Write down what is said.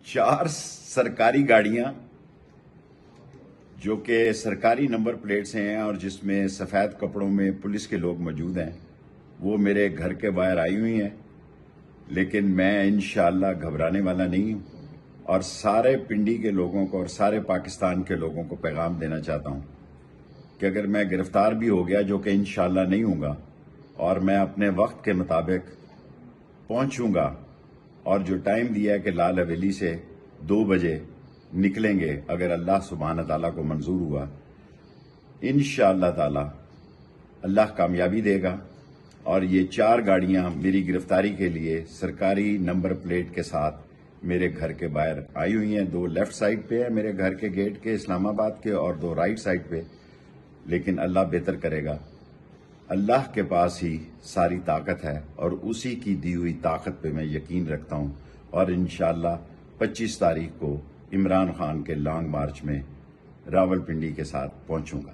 4 سرکاری گاڑیاں جو کہ سرکاری نمبر پلیٹس ہیں اور جس میں سفید کپڑوں میں پولیس کے لوگ موجود ہیں وہ میرے گھر کے باہر آئی ہوئی ہیں، لیکن میں انشاءاللہ گھبرانے والا نہیں ہوں اور سارے پنڈی کے لوگوں کو اور سارے پاکستان کے لوگوں کو پیغام دینا چاہتا ہوں کہ اگر میں گرفتار بھی ہو گیا، جو کہ انشاءاللہ نہیں ہوں گا، اور میں اپنے وقت کے مطابق پہنچوں گا اور جو ٹائم دیا ہے کہ لال حویلی سے 2 بجے نکلیں گے، اگر اللہ سبحانہ تعالیٰ کو منظور ہوا انشاءاللہ تعالیٰ اللہ کامیابی دے گا، اور یہ 4 گاڑیاں میری گرفتاری کے لیے سرکاری نمبر پلیٹ کے ساتھ میرے گھر کے باہر آئی ہوئی ہیں۔ 2 لیفٹ سائڈ پہ ہیں میرے گھر کے گیٹ کے اسلام آباد کے، اور 2 رائٹ سائڈ پہ، لیکن اللہ بہتر کرے گا۔ اللہ کے پاس ہی ساری طاقت ہے اور اسی کی دی ہوئی طاقت پہ میں یقین رکھتا ہوں، اور انشاءاللہ 25 تاریخ کو عمران خان کے لانگ مارچ میں راول پنڈی کے ساتھ پہنچوں گا۔